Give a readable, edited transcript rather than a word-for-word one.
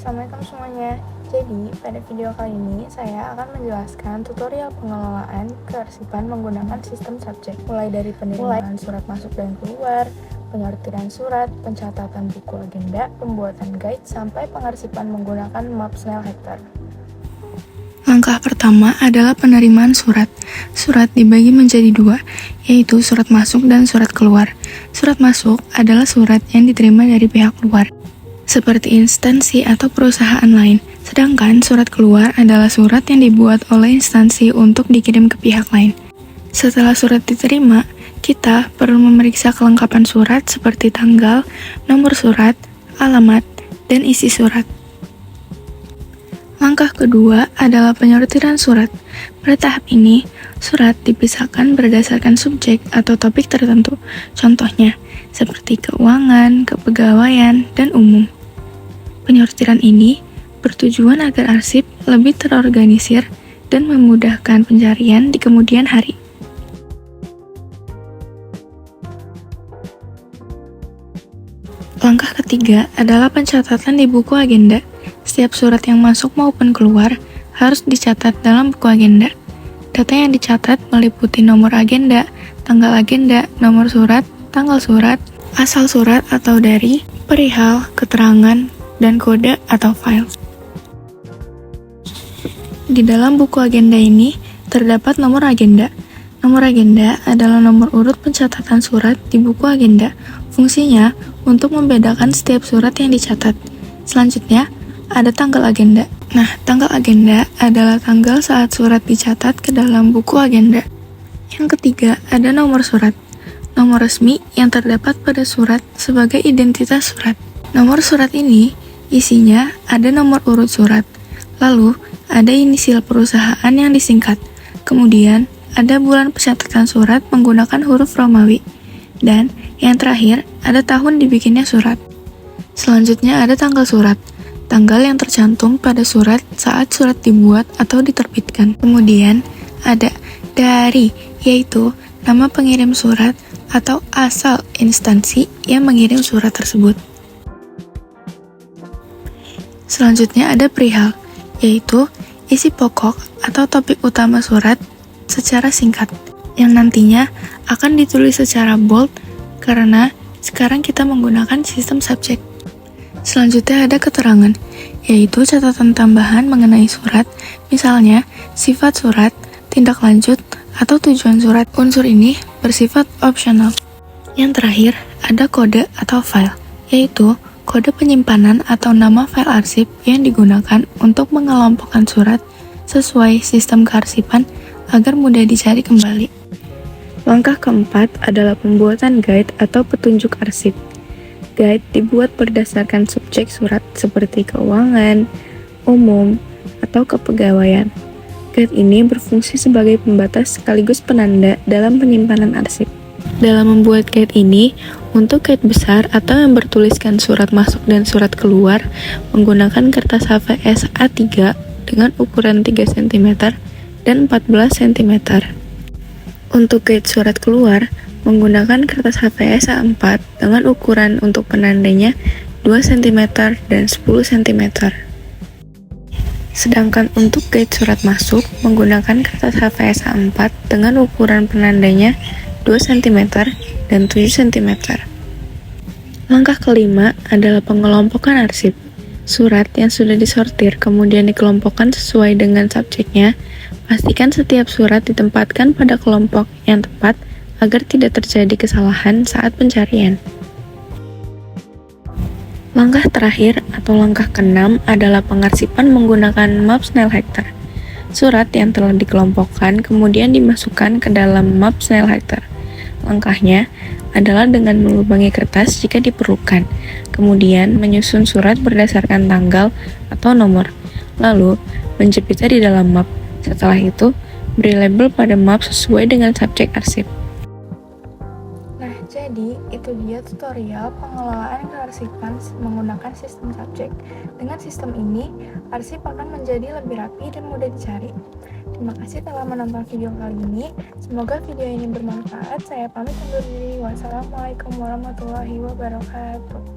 Assalamualaikum semuanya. Jadi, pada video kali ini saya akan menjelaskan tutorial pengelolaan kearsipan menggunakan sistem subjek, mulai dari penerimaan surat masuk dan keluar, penyortiran surat, pencatatan buku agenda, pembuatan guide, sampai pengarsipan menggunakan map Snell Hector. Langkah pertama adalah penerimaan surat. Surat dibagi menjadi dua, yaitu surat masuk dan surat keluar. Surat masuk adalah surat yang diterima dari pihak luar, seperti instansi atau perusahaan lain. Sedangkan surat keluar adalah surat yang dibuat oleh instansi untuk dikirim ke pihak lain. Setelah surat diterima, kita perlu memeriksa kelengkapan surat seperti tanggal, nomor surat, alamat, dan isi surat. Langkah kedua adalah penyortiran surat. Pada tahap ini, surat dipisahkan berdasarkan subjek atau topik tertentu. Contohnya, seperti keuangan, kepegawaian, dan umum. Penyortiran ini bertujuan agar arsip lebih terorganisir dan memudahkan pencarian di kemudian hari. Langkah ketiga adalah pencatatan di buku agenda. Setiap surat yang masuk maupun keluar harus dicatat dalam buku agenda. Data yang dicatat meliputi nomor agenda, tanggal agenda, nomor surat, tanggal surat, asal surat atau dari, perihal, keterangan, dan kode atau file. Di dalam buku agenda ini terdapat nomor agenda. Nomor agenda adalah nomor urut pencatatan surat di buku agenda. Fungsinya untuk membedakan setiap surat yang dicatat. Selanjutnya, ada tanggal agenda. Nah, tanggal agenda adalah tanggal saat surat dicatat ke dalam buku agenda. Yang ketiga, ada nomor surat. Nomor resmi yang terdapat pada surat sebagai identitas surat. Nomor surat ini isinya ada nomor urut surat. Lalu, ada inisial perusahaan yang disingkat. Kemudian, ada bulan pencatatan surat menggunakan huruf Romawi. Dan yang terakhir, ada tahun dibikinnya surat. Selanjutnya ada tanggal surat. Tanggal yang tercantum pada surat saat surat dibuat atau diterbitkan. Kemudian ada dari, yaitu nama pengirim surat atau asal instansi yang mengirim surat tersebut. Selanjutnya ada perihal, yaitu isi pokok atau topik utama surat secara singkat, yang nantinya akan ditulis secara bold karena sekarang kita menggunakan sistem subjek. Selanjutnya ada keterangan, yaitu catatan tambahan mengenai surat, misalnya sifat surat, tindak lanjut, atau tujuan surat. Unsur ini bersifat opsional. Yang terakhir, ada kode atau file, yaitu kode penyimpanan atau nama file arsip yang digunakan untuk mengelompokkan surat sesuai sistem kearsipan agar mudah dicari kembali. Langkah keempat adalah pembuatan guide atau petunjuk arsip. Guide dibuat berdasarkan subjek surat seperti keuangan, umum, atau kepegawaian. Guide ini berfungsi sebagai pembatas sekaligus penanda dalam penyimpanan arsip. Dalam membuat guide ini, untuk guide besar atau yang bertuliskan surat masuk dan surat keluar, menggunakan kertas HVS A3 dengan ukuran 3 cm dan 14 cm. Untuk guide surat keluar, menggunakan kertas HVS A4 dengan ukuran untuk penandanya 2 cm dan 10 cm. Sedangkan untuk guide surat masuk, menggunakan kertas HVS A4 dengan ukuran penandanya 2 cm dan 7 cm. Langkah kelima adalah pengelompokan arsip. Surat yang sudah disortir kemudian dikelompokkan sesuai dengan subjeknya. Pastikan setiap surat ditempatkan pada kelompok yang tepat agar tidak terjadi kesalahan saat pencarian. Langkah terakhir atau langkah keenam adalah pengarsipan menggunakan map Snell Hector. Surat yang telah dikelompokkan kemudian dimasukkan ke dalam map Snell Hector. Langkahnya adalah dengan melubangi kertas jika diperlukan, kemudian menyusun surat berdasarkan tanggal atau nomor, lalu menjepitnya di dalam map. Setelah itu, beri label pada map sesuai dengan subjek arsip. Nah, jadi itu dia tutorial pengelolaan kearsipan menggunakan sistem subjek. Dengan sistem ini, arsip akan menjadi lebih rapi dan mudah dicari. Terima kasih telah menonton video kali ini. Semoga video ini bermanfaat. Saya pamit undur diri. Wassalamualaikum warahmatullahi wabarakatuh.